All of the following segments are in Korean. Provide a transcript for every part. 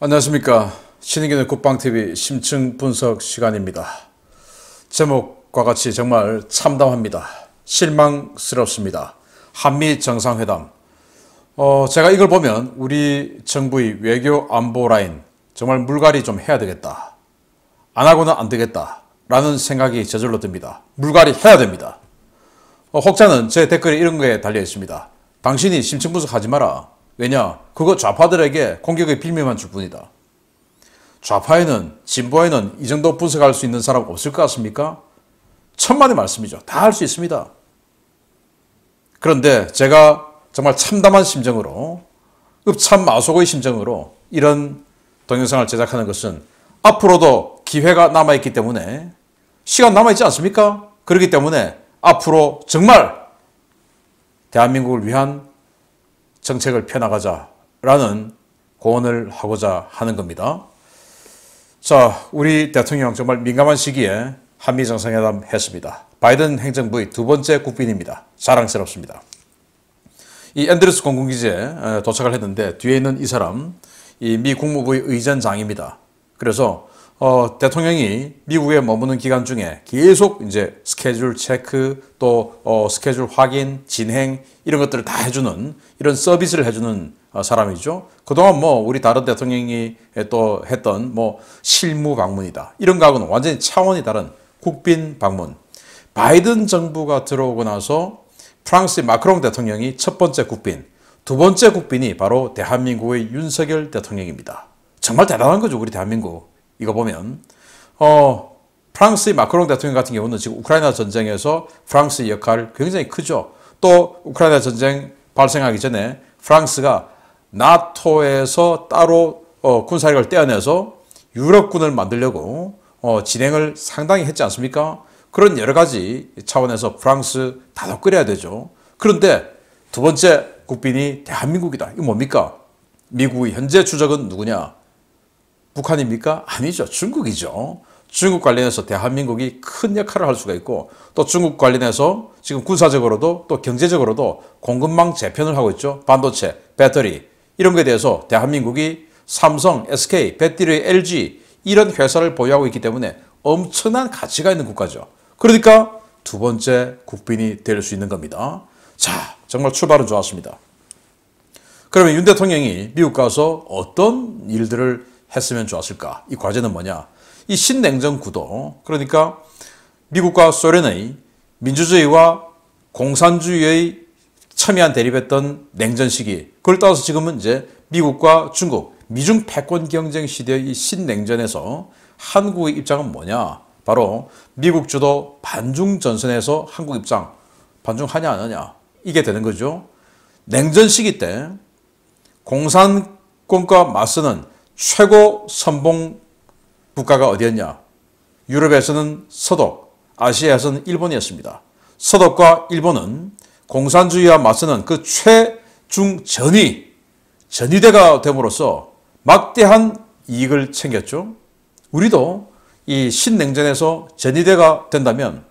안녕하십니까. 신의균의 국방TV 심층 분석 시간입니다. 제목과 같이 정말 참담합니다. 실망스럽습니다. 한미 정상회담. 제가 이걸 보면 우리 정부의 외교 안보 라인 정말 물갈이 좀 해야 되겠다. 안 하고는 안 되겠다. 라는 생각이 저절로 듭니다. 물갈이 해야 됩니다. 혹자는 제 댓글에 이런 거에 달려 있습니다. 당신이 심층 분석하지 마라. 왜냐? 그거 좌파들에게 공격의 빌미만 줄 뿐이다. 좌파에는, 진보에는 이 정도 분석할 수 있는 사람 없을 것 같습니까? 천만의 말씀이죠. 다 할 수 있습니다. 그런데 제가 정말 참담한 심정으로, 읍참마속의 심정으로 이런 동영상을 제작하는 것은 앞으로도 기회가 남아있기 때문에, 시간 남아있지 않습니까? 그렇기 때문에 앞으로 정말 대한민국을 위한 정책을 펴나가자라는 고언을 하고자 하는 겁니다. 자, 우리 대통령 정말 민감한 시기에 한미 정상회담 했습니다. 바이든 행정부의 두 번째 국빈입니다. 자랑스럽습니다. 이 앤드루스 공군기지에 도착을 했는데 뒤에 있는 이 사람, 이 미 국무부의 의전장입니다. 그래서 대통령이 미국에 머무는 기간 중에 계속 이제 스케줄 체크, 또 스케줄 확인, 진행 이런 것들을 다 해주는 이런 서비스를 해주는 사람이죠. 그동안 뭐 우리 다른 대통령이 또 했던 뭐 실무 방문이다. 이런 거하고는 완전히 차원이 다른 국빈 방문. 바이든 정부가 들어오고 나서 프랑스의 마크롱 대통령이 첫 번째 국빈, 두 번째 국빈이 바로 대한민국의 윤석열 대통령입니다. 정말 대단한 거죠, 우리 대한민국. 이거 보면 프랑스의 마크롱 대통령 같은 경우는 지금 우크라이나 전쟁에서 프랑스의 역할 굉장히 크죠. 또 우크라이나 전쟁 발생하기 전에 프랑스가 나토에서 따로 군사력을 떼어내서 유럽군을 만들려고 진행을 상당히 했지 않습니까? 그런 여러 가지 차원에서 프랑스 다독거려야 되죠. 그런데 두 번째 국빈이 대한민국이다. 이거 뭡니까? 미국의 현재 주적은 누구냐? 북한입니까? 아니죠. 중국이죠. 중국 관련해서 대한민국이 큰 역할을 할 수가 있고, 또 중국 관련해서 지금 군사적으로도 또 경제적으로도 공급망 재편을 하고 있죠. 반도체, 배터리 이런 거에 대해서 대한민국이 삼성, SK, 배터리, LG 이런 회사를 보유하고 있기 때문에 엄청난 가치가 있는 국가죠. 그러니까 두 번째 국빈이 될 수 있는 겁니다. 자, 정말 출발은 좋았습니다. 그러면 윤 대통령이 미국 가서 어떤 일들을 했으면 좋았을까? 이 과제는 뭐냐? 이 신냉전 구도, 그러니까 미국과 소련의 민주주의와 공산주의의 첨예한 대립했던 냉전 시기, 그걸 따라서 지금은 이제 미국과 중국, 미중 패권 경쟁 시대의 이 신냉전에서 한국의 입장은 뭐냐? 바로 미국 주도 반중 전선에서 한국 입장, 반중하냐 안 하냐? 이게 되는 거죠. 냉전 시기 때 공산권과 맞서는 최고 선봉 국가가 어디였냐? 유럽에서는 서독, 아시아에서는 일본이었습니다. 서독과 일본은 공산주의와 맞서는 그 최중 전위대가 됨으로써 막대한 이익을 챙겼죠. 우리도 이 신냉전에서 전위대가 된다면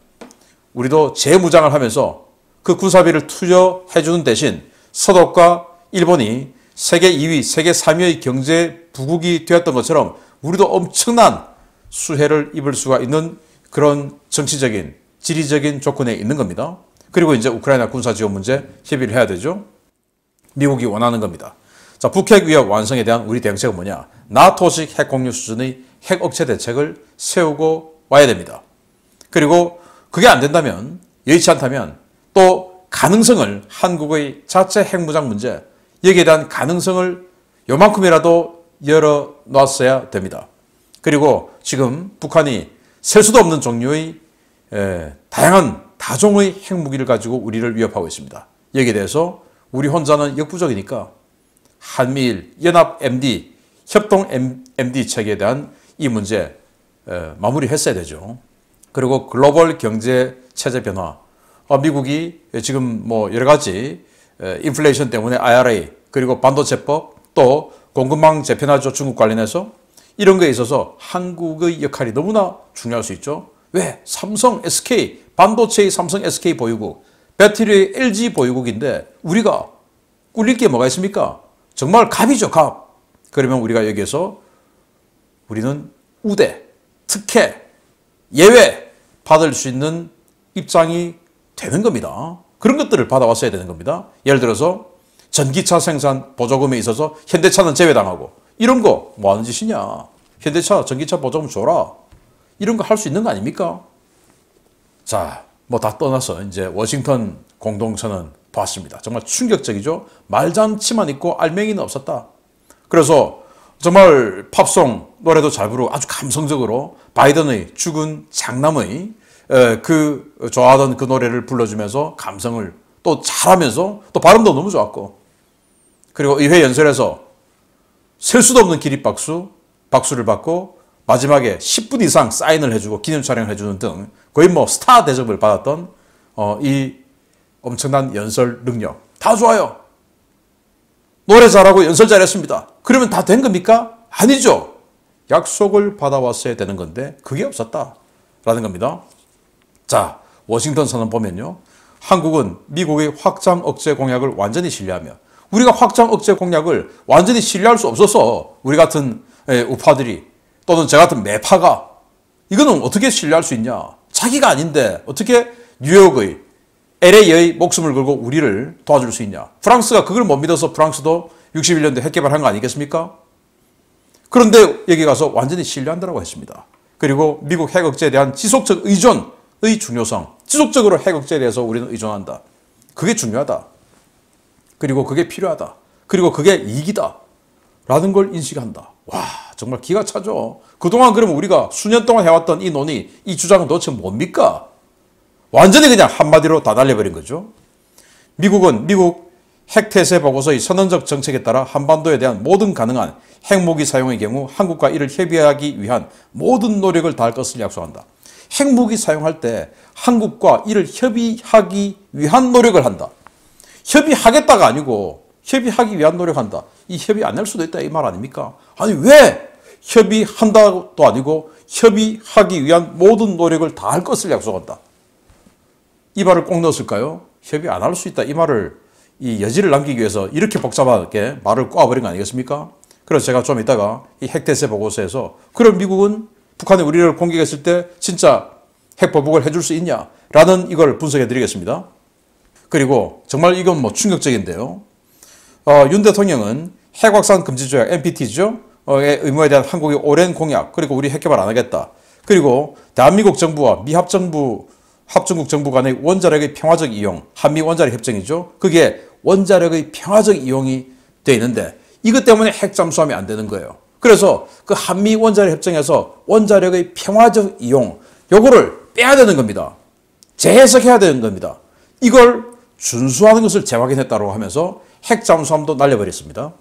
우리도 재무장을 하면서 그 군사비를 투여해주는 대신 서독과 일본이 세계 2위, 세계 3위의 경제 부국이 되었던 것처럼 우리도 엄청난 수혜를 입을 수가 있는 그런 정치적인, 지리적인 조건에 있는 겁니다. 그리고 이제 우크라이나 군사 지원 문제 협의를 해야 되죠. 미국이 원하는 겁니다. 자, 북핵 위협 완성에 대한 우리 대응책은 뭐냐? 나토식 핵 공유 수준의 핵 억제 대책을 세우고 와야 됩니다. 그리고 그게 안 된다면, 여의치 않다면 또 가능성을 한국의 자체 핵무장 문제, 여기에 대한 가능성을 요만큼이라도 열어놨어야 됩니다. 그리고 지금 북한이 셀 수도 없는 종류의 다양한 다종의 핵무기를 가지고 우리를 위협하고 있습니다. 여기에 대해서 우리 혼자는 역부족이니까 한미일 연합 MD, 협동 MD 체계에 대한 이 문제 마무리했어야 되죠. 그리고 글로벌 경제 체제 변화, 미국이 지금 뭐 여러 가지 인플레이션 때문에 IRA, 그리고 반도체법, 또 공급망 재편하죠. 중국 관련해서. 이런 거에 있어서 한국의 역할이 너무나 중요할 수 있죠. 왜? 삼성, SK, 반도체의 삼성, SK 보유국, 배터리의 LG 보유국인데 우리가 꿀릴 게 뭐가 있습니까? 정말 갑이죠, 갑. 그러면 우리가 여기에서 우리는 우대, 특혜, 예외 받을 수 있는 입장이 되는 겁니다. 그런 것들을 받아왔어야 되는 겁니다. 예를 들어서 전기차 생산 보조금에 있어서 현대차는 제외당하고 이런 거 뭐 하는 짓이냐. 현대차 전기차 보조금 줘라. 이런 거 할 수 있는 거 아닙니까? 자, 뭐 다 떠나서 이제 워싱턴 공동선언 봤습니다. 정말 충격적이죠. 말잔치만 있고 알맹이는 없었다. 그래서 정말 팝송 노래도 잘 부르고 아주 감성적으로 바이든의 죽은 장남의 그 좋아하던 그 노래를 불러주면서 감성을 또 잘하면서 또 발음도 너무 좋았고, 그리고 의회 연설에서 셀 수도 없는 박수를 받고 마지막에 10분 이상 사인을 해주고 기념 촬영을 해주는 등 거의 뭐 스타 대접을 받았던 이 엄청난 연설 능력. 다 좋아요. 노래 잘하고 연설 잘했습니다. 그러면 다 된 겁니까? 아니죠. 약속을 받아왔어야 되는 건데 그게 없었다라는 겁니다. 자, 워싱턴 선언 보면요. 한국은 미국의 확장 억제 공약을 완전히 신뢰하며, 우리가 확장 억제 공약을 완전히 신뢰할 수 없어서 우리 같은 우파들이 또는 저 같은 매파가 이거는 어떻게 신뢰할 수 있냐. 자기가 아닌데 어떻게 뉴욕의 LA의 목숨을 걸고 우리를 도와줄 수 있냐. 프랑스가 그걸 못 믿어서 프랑스도 61년도에 핵 개발한 거 아니겠습니까? 그런데 여기 가서 완전히 신뢰한다고 했습니다. 그리고 미국 핵 억제에 대한 지속적 의존의 중요성, 지속적으로 핵 억제에 대해서 우리는 의존한다. 그게 중요하다. 그리고 그게 필요하다. 그리고 그게 이익이다. 라는 걸 인식한다. 와, 정말 기가 차죠. 그동안 그러면 우리가 수년 동안 해왔던 이 논의, 이 주장은 도대체 뭡니까? 완전히 그냥 한마디로 다 날려버린 거죠. 미국은 미국 핵태세 보고서의 선언적 정책에 따라 한반도에 대한 모든 가능한 핵무기 사용의 경우 한국과 이를 협의하기 위한 모든 노력을 다할 것을 약속한다. 핵무기 사용할 때 한국과 이를 협의하기 위한 노력을 한다. 협의하겠다가 아니고 협의하기 위한 노력한다. 이 협의 안 할 수도 있다 이 말 아닙니까? 아니 왜 협의한다도 아니고 협의하기 위한 모든 노력을 다할 것을 약속한다. 이 말을 꼭 넣었을까요? 협의 안 할 수 있다 이 말을, 이 여지를 남기기 위해서 이렇게 복잡하게 말을 꼬아버린 거 아니겠습니까? 그래서 제가 좀 이따가 이 핵태세 보고서에서 그럼 미국은 북한이 우리를 공격했을 때 진짜 핵보복을 해줄 수 있냐? 라는 이걸 분석해 드리겠습니다. 그리고 정말 이건 뭐 충격적인데요. 윤 대통령은 핵확산 금지 조약 NPT죠. 의 의무에 대한 한국의 오랜 공약, 그리고 우리 핵개발 안 하겠다. 그리고 대한민국 정부와 합중국 정부 간의 원자력의 평화적 이용, 한미 원자력 협정이죠. 그게 원자력의 평화적 이용이 되어 있는데 이것 때문에 핵 잠수함이 안 되는 거예요. 그래서 그 한미 원자력 협정에서 원자력의 평화적 이용, 요거를 빼야 되는 겁니다. 재해석해야 되는 겁니다. 이걸 준수하는 것을 재확인했다고 하면서 핵 잠수함도 날려버렸습니다.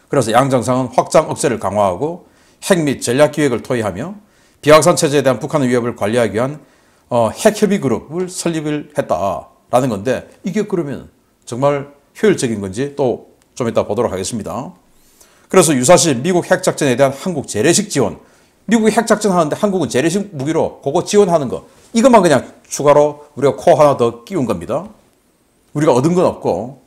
그래서 양 정상은 확장 억제를 강화하고 핵 및 전략 기획을 토의하며 비확산 체제에 대한 북한의 위협을 관리하기 위한 핵협의 그룹을 설립을 했다라는 건데, 이게 그러면 정말 효율적인 건지 또 좀 이따 보도록 하겠습니다. 그래서 유사시 미국 핵작전에 대한 한국 재래식 지원, 미국이 핵작전 하는데 한국은 재래식 무기로 그거 지원하는 거, 이것만 그냥 추가로 우리가 코 하나 더 끼운 겁니다. 우리가 얻은 건 없고,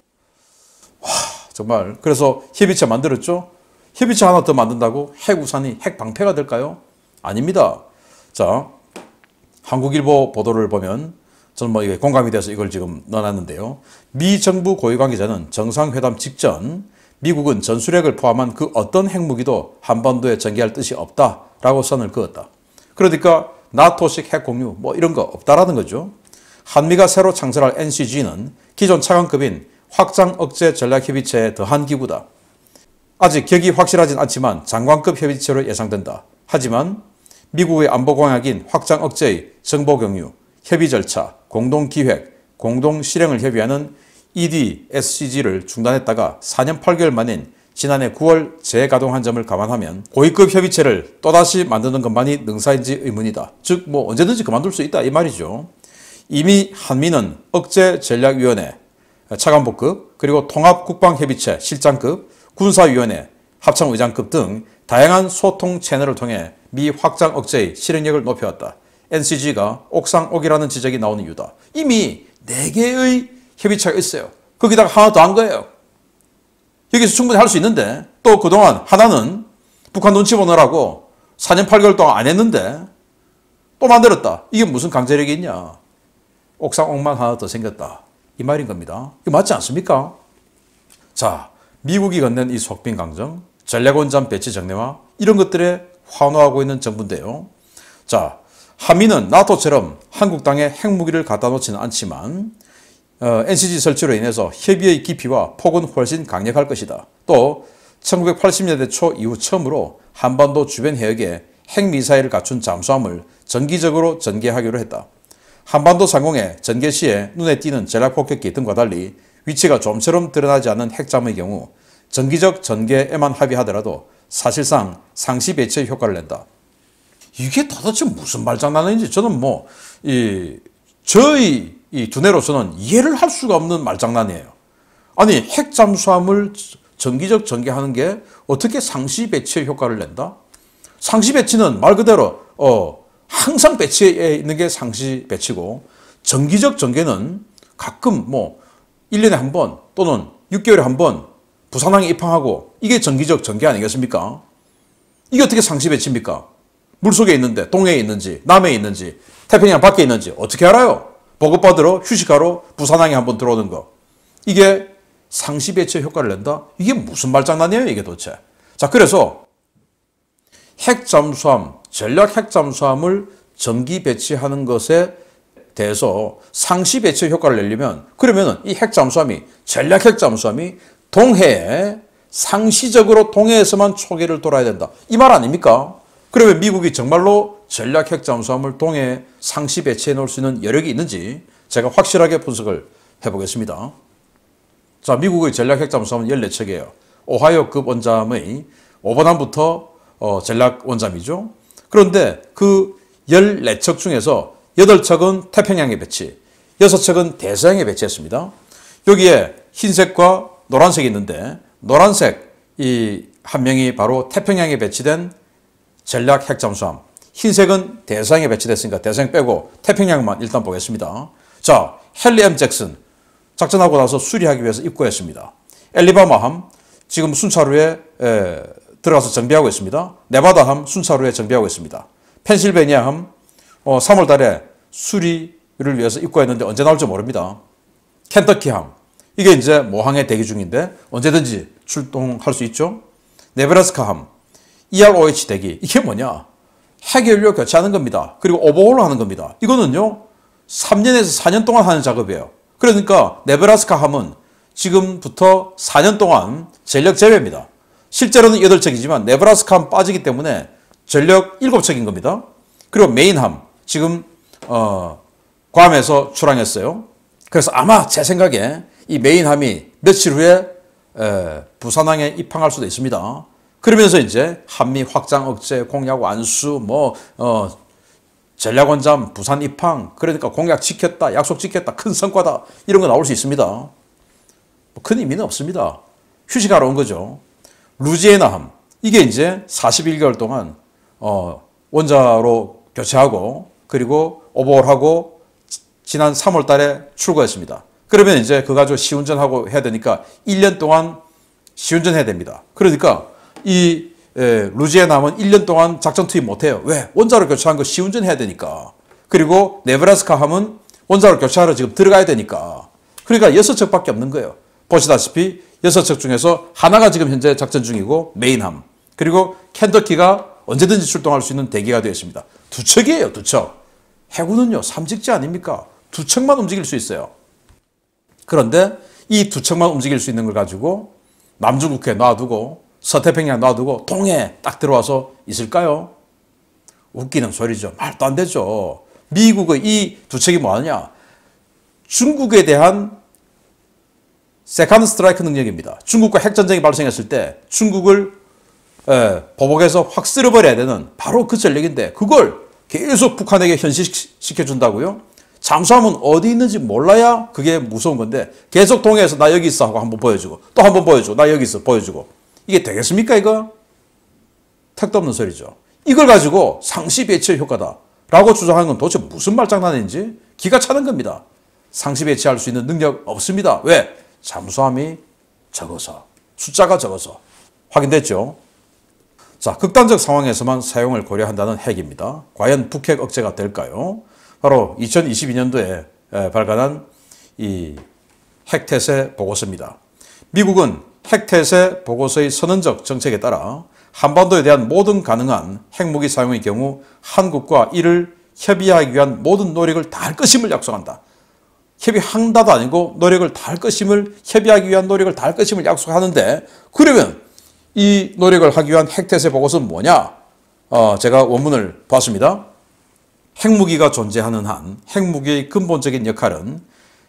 와, 정말. 그래서 협의체 만들었죠. 협의체 하나 더 만든다고 핵우산이 핵방패가 될까요? 아닙니다. 자, 한국일보 보도를 보면 저는 뭐 이게 공감이 돼서 이걸 지금 넣어놨는데요. 미 정부 고위 관계자는 정상회담 직전 미국은 전술핵을 포함한 그 어떤 핵무기도 한반도에 전개할 뜻이 없다라고 선을 그었다. 그러니까 나토식 핵 공유 뭐 이런 거 없다라는 거죠. 한미가 새로 창설할 NCG는 기존 차관급인 확장 억제 전략협의체에 더한 기구다. 아직 격이 확실하진 않지만 장관급 협의체로 예상된다. 하지만 미국의 안보 공약인 확장 억제의 정보 공유, 협의 절차, 공동 기획, 공동 실행을 협의하는 EDSCG를 중단했다가 4년 8개월 만인 지난해 9월 재가동한 점을 감안하면 고위급 협의체를 또다시 만드는 것만이 능사인지 의문이다. 즉 뭐 언제든지 그만둘 수 있다 이 말이죠. 이미 한미는 억제전략위원회, 차관보급, 그리고 통합국방협의체 실장급, 군사위원회, 합참의장급 등 다양한 소통 채널을 통해 미 확장 억제의 실행력을 높여왔다. NCG가 옥상옥이라는 지적이 나오는 이유다. 이미 4개의 협의체가 있어요. 거기다가 하나 더 한 거예요. 여기서 충분히 할 수 있는데 또 그동안 하나는 북한 눈치 보느라고 4년 8개월 동안 안 했는데 또 만들었다. 이게 무슨 강제력이 있냐. 옥상 옥망 하나 더 생겼다. 이 말인 겁니다. 이거 맞지 않습니까? 자, 미국이 건넨 이 속빈 강정, 전략원잠 배치 정례화 이런 것들에 환호하고 있는 정부인데요. 자, 한미는 나토처럼 한국 땅에 핵무기를 갖다 놓지는 않지만 NCG 설치로 인해서 협의의 깊이와 폭은 훨씬 강력할 것이다. 또 1980년대 초 이후 처음으로 한반도 주변 해역에 핵미사일을 갖춘 잠수함을 정기적으로 전개하기로 했다. 한반도 상공의 전개 시에 눈에 띄는 전략폭격기 등과 달리 위치가 좀처럼 드러나지 않는 핵잠의 경우 정기적 전개에만 합의하더라도 사실상 상시 배치의 효과를 낸다. 이게 도대체 무슨 말장난인지 저는 저의 이 두뇌로서는 이해를 할 수가 없는 말장난이에요. 아니, 핵잠수함을 정기적 전개하는 게 어떻게 상시 배치의 효과를 낸다? 상시 배치는 말 그대로 항상 배치해 있는 게 상시 배치고 정기적 전개는 가끔 1년에 한 번 또는 6개월에 한 번 부산항에 입항하고 이게 정기적 전개 아니겠습니까? 이게 어떻게 상시 배치입니까? 물속에 있는데 동해에 있는지 남해에 있는지 태평양 밖에 있는지 어떻게 알아요? 보급받으러 휴식하러 부산항에 한번 들어오는 거. 이게 상시 배치의 효과를 낸다? 이게 무슨 말장난이에요 이게 도대체. 자, 그래서 핵잠수함, 전략 핵잠수함을 정기 배치하는 것에 대해서 상시 배치의 효과를 내려면 그러면 이 핵잠수함이 전략 핵잠수함이 동해에 상시적으로 동해에서만 초계를 돌아야 된다. 이 말 아닙니까? 그러면 미국이 정말로 전략 핵잠수함을 동해에 상시 배치해 놓을 수 있는 여력이 있는지 제가 확실하게 분석을 해보겠습니다. 자, 미국의 전략 핵잠수함은 14척이에요. 오하이오급 원잠의 5번함부터 전략 원잠이죠. 그런데 그 14척 중에서 8척은 태평양에 배치, 6척은 대서양에 배치했습니다. 여기에 흰색과 노란색이 있는데 노란색 이 한 명이 바로 태평양에 배치된 전략 핵잠수함, 흰색은 대서양에 배치됐으니까 대서양 빼고 태평양만 일단 보겠습니다. 자, 헨리 M. 잭슨 작전하고 나서 수리하기 위해서 입고했습니다. 엘리바마함 지금 순차로에 들어가서 정비하고 있습니다. 네바다함 순차로에 정비하고 있습니다. 펜실베니아함 3월 달에 수리를 위해서 입고했는데 언제 나올지 모릅니다. 켄터키함 이게 이제 모항에 대기 중인데 언제든지 출동할 수 있죠. 네브라스카함 EROH 대기 이게 뭐냐? 핵연료 교체하는 겁니다. 그리고 오버홀을 하는 겁니다. 이거는요 3년에서 4년 동안 하는 작업이에요. 그러니까 네브라스카함은 지금부터 4년 동안 전력 제외입니다. 실제로는 8척이지만 네브라스카함 빠지기 때문에 전력 7척인 겁니다. 그리고 메인함 지금 괌에서 출항했어요. 그래서 아마 제 생각에 이 메인함이 며칠 후에 부산항에 입항할 수도 있습니다. 그러면서 이제 한미 확장 억제, 공약 완수, 전략원잠 부산 입항, 그러니까 공약 지켰다, 약속 지켰다, 큰 성과다 이런 거 나올 수 있습니다. 큰 의미는 없습니다. 휴식하러 온 거죠. 루지애나함 이게 이제 41개월 동안 원자로 교체하고 그리고 오버홀하고 지난 3월 달에 출고했습니다. 그러면 이제 그거 가지고 시운전하고 해야 되니까 1년 동안 시운전해야 됩니다. 그러니까 이 루지애나함은 1년 동안 작전 투입 못해요. 왜? 원자로 교체한 거 시운전해야 되니까. 그리고 네브라스카함은 원자로 교체하러 지금 들어가야 되니까. 그러니까 6척밖에 없는 거예요. 보시다시피 6척 중에서 하나가 지금 현재 작전 중이고 메인함. 그리고 켄터키가 언제든지 출동할 수 있는 대기가 되어 있습니다. 2척이에요. 2척. 해군은요 3직제 아닙니까? 2척만 움직일 수 있어요. 그런데 이 2척만 움직일 수 있는 걸 가지고 남중국해 놔두고 서태평양 놔두고 동해에 딱 들어와서 있을까요? 웃기는 소리죠. 말도 안 되죠. 미국의 이 2척이 뭐하냐? 중국에 대한 세컨드 스트라이크 능력입니다. 중국과 핵전쟁이 발생했을 때 중국을 보복해서 확 쓸어버려야 되는 바로 그 전력인데 그걸 계속 북한에게 현실시켜준다고요? 잠수함은 어디 있는지 몰라야 그게 무서운 건데 계속 동해에서 나 여기 있어 하고 한번 보여주고 또 한번 보여주고 나 여기 있어 보여주고 이게 되겠습니까 이거? 택도 없는 소리죠. 이걸 가지고 상시 배치의 효과다 라고 주장하는 건 도대체 무슨 말장난인지 기가 차는 겁니다. 상시 배치할 수 있는 능력 없습니다. 왜? 잠수함이 적어서 숫자가 적어서. 확인됐죠? 자, 극단적 상황에서만 사용을 고려한다는 핵입니다. 과연 북핵 억제가 될까요? 바로 2022년도에 발간한 이 핵태세 보고서입니다. 미국은 핵태세 보고서의 선언적 정책에 따라 한반도에 대한 모든 가능한 핵무기 사용의 경우 한국과 이를 협의하기 위한 모든 노력을 다할 것임을 약속한다. 협의한다도 아니고 노력을 다할 것임을, 협의하기 위한 노력을 다할 것임을 약속하는데, 그러면 이 노력을 하기 위한 핵태세 보고서는 뭐냐? 제가 원문을 봤습니다. 핵무기가 존재하는 한 핵무기의 근본적인 역할은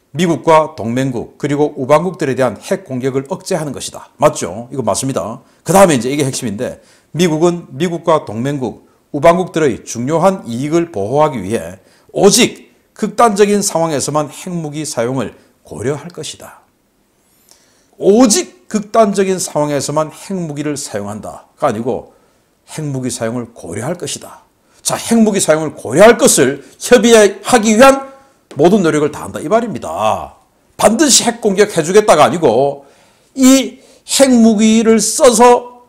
미국과 동맹국 그리고 우방국들에 대한 핵 공격을 억제하는 것이다. 맞죠? 이거 맞습니다. 그 다음에 이제 이게 핵심인데, 미국은 미국과 동맹국, 우방국들의 중요한 이익을 보호하기 위해 오직 극단적인 상황에서만 핵무기 사용을 고려할 것이다. 오직 극단적인 상황에서만 핵무기를 사용한다가 아니고 핵무기 사용을 고려할 것이다. 자, 핵무기 사용을 고려할 것을 협의하기 위한 모든 노력을 다한다 이 말입니다. 반드시 핵공격 해주겠다가 아니고 이 핵무기를 써서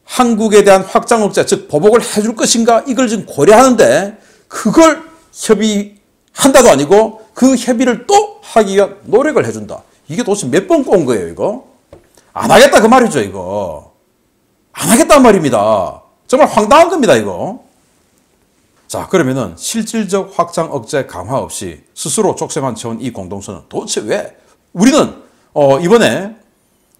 한국에 대한 확장 억제, 즉 보복을 해줄 것인가, 이걸 지금 고려하는데, 그걸 협의한다도 아니고 그 협의를 또 하기 위한 노력을 해준다. 이게 도대체 몇 번 꼬은 거예요, 이거? 안 하겠다 그 말이죠, 이거. 안 하겠단 말입니다. 정말 황당한 겁니다, 이거. 자, 그러면은 실질적 확장 억제 강화 없이 스스로 족쇄만 채운 이 공동선은 도대체 왜? 우리는 이번에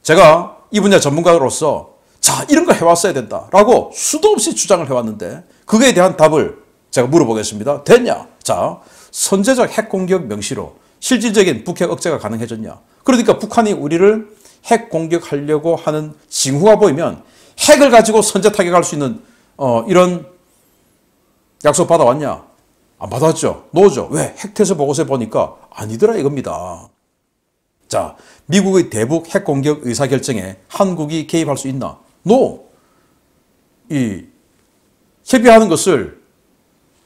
제가 이 분야 전문가로서 자, 이런 거 해왔어야 된다라고 수도 없이 주장을 해왔는데, 그거에 대한 답을 제가 물어보겠습니다. 됐냐? 자, 선제적 핵공격 명시로 실질적인 북핵 억제가 가능해졌냐? 그러니까 북한이 우리를 핵 공격하려고 하는 징후가 보이면 핵을 가지고 선제 타격할 수 있는 이런 약속 받아왔냐? 안 받았죠. 노죠. 왜? 핵태세 보고서에 보니까 아니더라 이겁니다. 자, 미국의 대북 핵공격 의사결정에 한국이 개입할 수 있나? 노. 이 협의하는 것을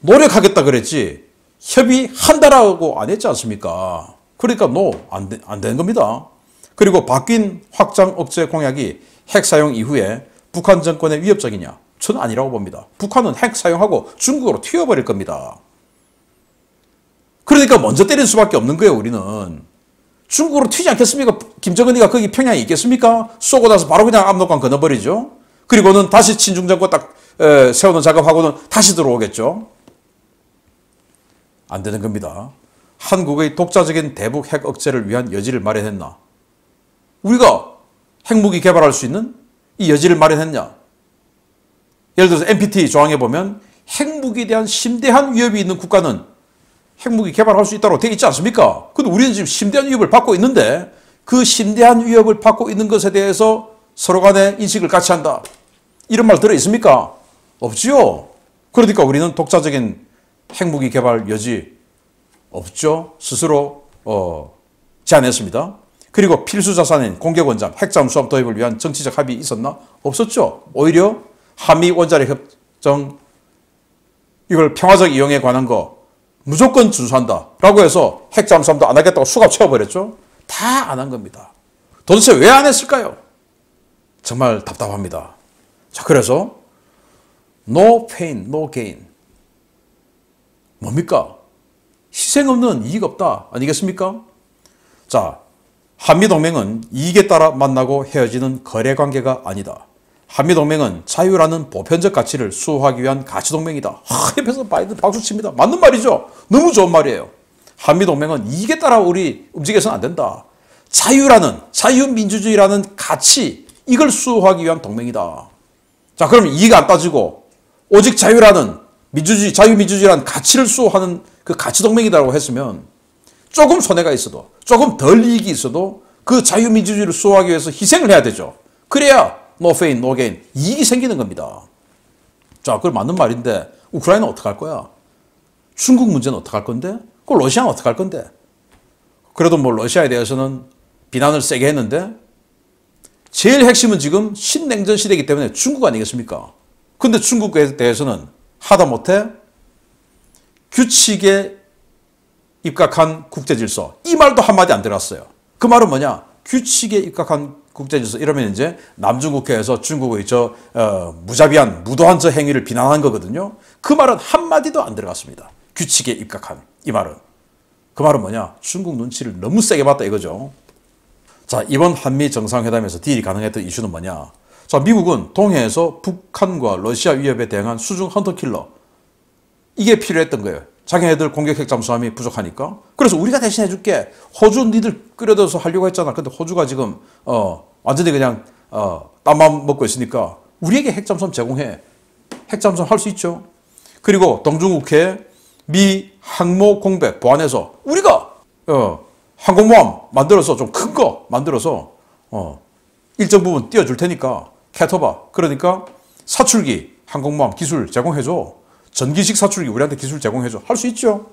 노력하겠다 그랬지 협의한다라고 안 했지 않습니까? 그러니까 노. 안 되는 겁니다. 그리고 바뀐 확장 억제 공약이 핵 사용 이후에 북한 정권에 위협적이냐? 저는 아니라고 봅니다. 북한은 핵 사용하고 중국으로 튀어버릴 겁니다. 그러니까 먼저 때릴 수밖에 없는 거예요, 우리는. 중국으로 튀지 않겠습니까? 김정은이가 거기 평양에 있겠습니까? 쏘고 나서 바로 그냥 압록강 건너버리죠. 그리고는 다시 친중정권 딱 세우는 작업하고는 다시 들어오겠죠. 안 되는 겁니다. 한국의 독자적인 대북 핵 억제를 위한 여지를 마련했나? 우리가 핵무기 개발할 수 있는 이 여지를 마련했냐? 예를 들어서 NPT 조항에 보면 핵무기에 대한 심대한 위협이 있는 국가는 핵무기 개발할 수 있다고 되어 있지 않습니까? 근데 우리는 지금 심대한 위협을 받고 있는데, 그 심대한 위협을 받고 있는 것에 대해서 서로 간에 인식을 같이 한다. 이런 말 들어 있습니까? 없지요. 그러니까 우리는 독자적인 핵무기 개발 여지 없죠. 스스로 제안했습니다. 그리고 필수 자산인 공격원장, 핵잠수함 도입을 위한 정치적 합의 있었나? 없었죠. 오히려 한미 원자력 협정 이걸 평화적 이용에 관한 거 무조건 준수한다라고 해서 핵잠수함도 안 하겠다고 수갑 채워버렸죠. 다 안 한 겁니다. 도대체 왜 안 했을까요? 정말 답답합니다. 자, 그래서 no pain, no gain. 뭡니까? 희생 없는 이익 없다 아니겠습니까? 자, 한미동맹은 이익에 따라 만나고 헤어지는 거래관계가 아니다. 한미동맹은 자유라는 보편적 가치를 수호하기 위한 가치동맹이다. 옆에서 바이든 박수칩니다. 맞는 말이죠. 너무 좋은 말이에요. 한미동맹은 이익에 따라 우리 움직여서는 안 된다. 자유라는, 자유민주주의라는 가치, 이걸 수호하기 위한 동맹이다. 자, 그럼 이익 안 따지고 오직 자유라는 민주주의, 자유민주주의라는 가치를 수호하는 그 가치동맹이라고 했으면 조금 손해가 있어도, 조금 덜 이익이 있어도 그 자유민주주의를 수호하기 위해서 희생을 해야 되죠. 그래야 no pain, no gain. 이익이 생기는 겁니다. 자, 그건 맞는 말인데 우크라이나는 어떡할 거야? 중국 문제는 어떡할 건데? 그 러시아는 어떡할 건데? 그래도 뭐 러시아에 대해서는 비난을 세게 했는데 제일 핵심은 지금 신냉전 시대이기 때문에 중국 아니겠습니까? 근데 중국에 대해서는 하다못해 규칙에 입각한 국제질서, 이 말도 한마디 안 들었어요. 그 말은 뭐냐? 규칙에 입각한 국제질서 이러면 이제 남중국해에서 중국의 무자비한 무도한 저 행위를 비난한 거거든요. 그 말은 한마디도 안 들어갔습니다. 규칙에 입각한 이 말은. 그 말은 뭐냐? 중국 눈치를 너무 세게 봤다 이거죠. 자, 이번 한미 정상회담에서 딜이 가능했던 이슈는 뭐냐? 자, 미국은 동해에서 북한과 러시아 위협에 대응한 수중 헌터킬러 이게 필요했던 거예요. 자기네들 공격 핵 잠수함이 부족하니까. 그래서 우리가 대신 해줄게. 호주 니들 끌어들여서 하려고 했잖아. 근데 호주가 지금 완전히 그냥 땀만 먹고 있으니까 우리에게 핵 잠수함 제공해. 핵 잠수함 할 수 있죠. 그리고 동중국해 미 항모 공백 보완해서 우리가 항공모함 만들어서 좀 큰 거 만들어서 일정 부분 띄워줄 테니까 캐터바 그러니까 사출기 항공모함 기술 제공해줘. 전기식 사출기 우리한테 기술 제공해줘. 할 수 있죠.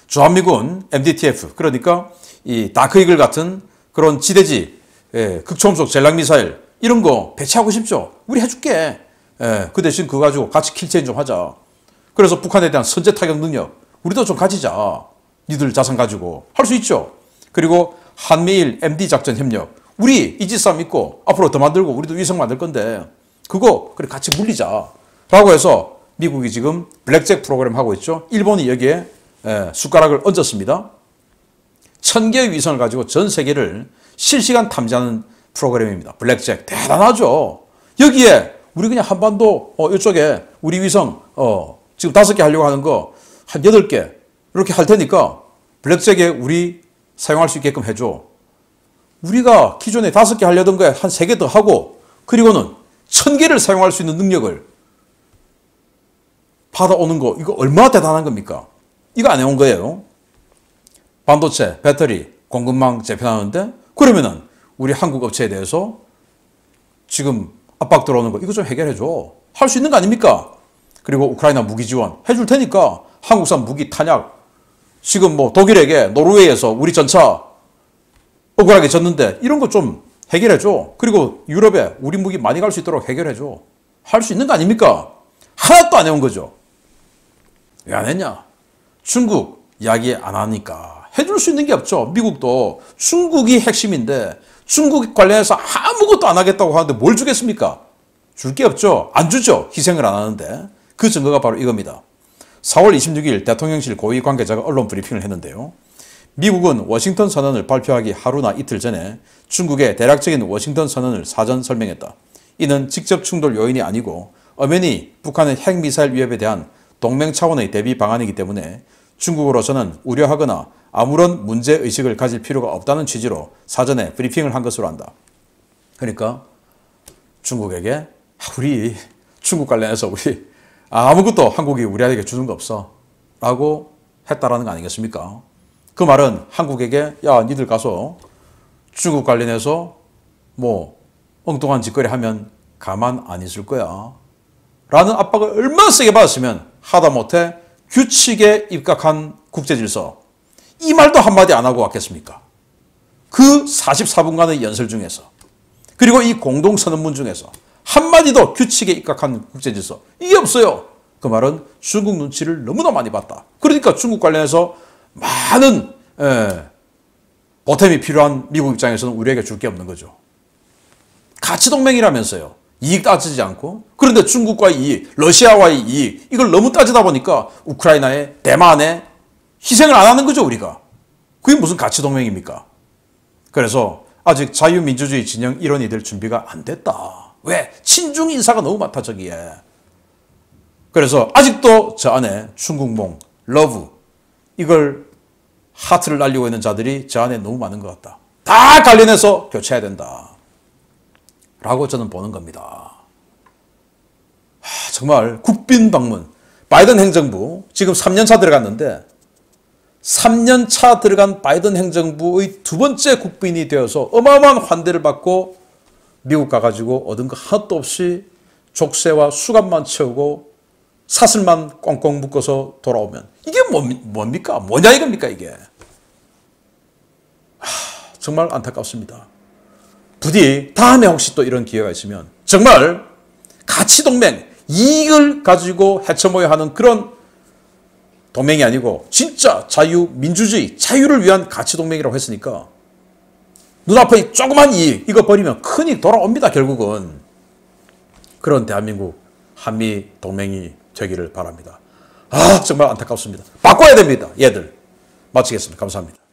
주한미군 MDTF 그러니까 이 다크이글 같은 그런 지대지 극초음속 전략미사일 이런 거 배치하고 싶죠. 우리 해줄게. 그 대신 그거 가지고 같이 킬체인 좀 하자. 그래서 북한에 대한 선제 타격 능력 우리도 좀 가지자. 니들 자산 가지고 할 수 있죠. 그리고 한미일 MD 작전 협력 우리 이지싸움 있고 앞으로 더 만들고 우리도 위성 만들 건데 그거 그래 같이 물리자 라고 해서 미국이 지금 블랙잭 프로그램 하고 있죠. 일본이 여기에 숟가락을 얹었습니다. 1000개의 위성을 가지고 전 세계를 실시간 탐지하는 프로그램입니다. 블랙잭 대단하죠. 여기에 우리 그냥 한반도 이쪽에 우리 위성 지금 5개 하려고 하는 거 한 8개 이렇게 할 테니까 블랙잭에 우리 사용할 수 있게끔 해줘. 우리가 기존에 5개 하려던 거에 한 3개 더 하고 그리고는 1000개를 사용할 수 있는 능력을 받아오는 거 이거 얼마나 대단한 겁니까? 이거 안 해온 거예요. 반도체, 배터리, 공급망 재편하는데 그러면은 우리 한국 업체에 대해서 지금 압박 들어오는 거 이거 좀 해결해줘. 할 수 있는 거 아닙니까? 그리고 우크라이나 무기 지원 해줄 테니까 한국산 무기 탄약 지금 뭐 독일에게 노르웨이에서 우리 전차 억울하게 졌는데 이런 거 좀 해결해줘. 그리고 유럽에 우리 무기 많이 갈 수 있도록 해결해줘. 할 수 있는 거 아닙니까? 하나도 안 해온 거죠. 왜 안 했냐? 중국 이야기 안 하니까 해줄 수 있는 게 없죠. 미국도 중국이 핵심인데 중국 관련해서 아무것도 안 하겠다고 하는데 뭘 주겠습니까? 줄 게 없죠. 안 주죠. 희생을 안 하는데. 그 증거가 바로 이겁니다. 4월 26일 대통령실 고위 관계자가 언론 브리핑을 했는데요. 미국은 워싱턴 선언을 발표하기 하루나 이틀 전에 중국의 대략적인 워싱턴 선언을 사전 설명했다. 이는 직접 충돌 요인이 아니고 엄연히 북한의 핵미사일 위협에 대한 동맹 차원의 대비 방안이기 때문에 중국으로서는 우려하거나 아무런 문제의식을 가질 필요가 없다는 취지로 사전에 브리핑을 한 것으로 안다. 그러니까 중국에게 우리 중국 관련해서 우리 아무것도 한국이 우리에게 주는 거 없어 라고 했다라는 거 아니겠습니까? 그 말은 한국에게 야 니들 가서 중국 관련해서 뭐 엉뚱한 짓거리 하면 가만 안 있을 거야 라는 압박을 얼마나 세게 받았으면 하다못해 규칙에 입각한 국제질서 이 말도 한마디 안 하고 왔겠습니까? 그 44분간의 연설 중에서 그리고 이 공동선언문 중에서 한마디도 규칙에 입각한 국제질서 이게 없어요. 그 말은 중국 눈치를 너무나 많이 봤다. 그러니까 중국 관련해서 많은 보탬이 필요한 미국 입장에서는 우리에게 줄 게 없는 거죠. 가치동맹이라면서요. 이익 따지지 않고. 그런데 중국과의 이익, 러시아와의 이익 이걸 너무 따지다 보니까 우크라이나의 대만의 희생을 안 하는 거죠. 우리가. 그게 무슨 가치동맹입니까? 그래서 아직 자유민주주의 진영 일원이 될 준비가 안 됐다. 왜? 친중 인사가 너무 많다 저기에. 그래서 아직도 저 안에 중국몽, 러브 이걸 하트를 날리고 있는 자들이 저 안에 너무 많은 것 같다. 다 관련해서 교체해야 된다. 라고 저는 보는 겁니다. 정말 국빈 방문. 바이든 행정부 지금 3년차 들어갔는데 3년차 들어간 바이든 행정부의 두 번째 국빈이 되어서 어마어마한 환대를 받고 미국 가가지고 얻은 거 하나도 없이 족쇄와 수갑만 채우고 사슬만 꽁꽁 묶어서 돌아오면 이게 뭡니까? 뭐냐 이겁니까 이게. 정말 안타깝습니다. 부디 다음에 혹시 또 이런 기회가 있으면 정말 가치동맹 이익을 가지고 헤쳐모여 하는 그런 동맹이 아니고 진짜 자유, 민주주의, 자유를 위한 가치동맹이라고 했으니까 눈앞의 조그만 이익 이거 버리면 큰 이익 돌아옵니다. 결국은. 그런 대한민국 한미 동맹이 되기를 바랍니다. 아 정말 안타깝습니다. 바꿔야 됩니다. 얘들. 마치겠습니다. 감사합니다.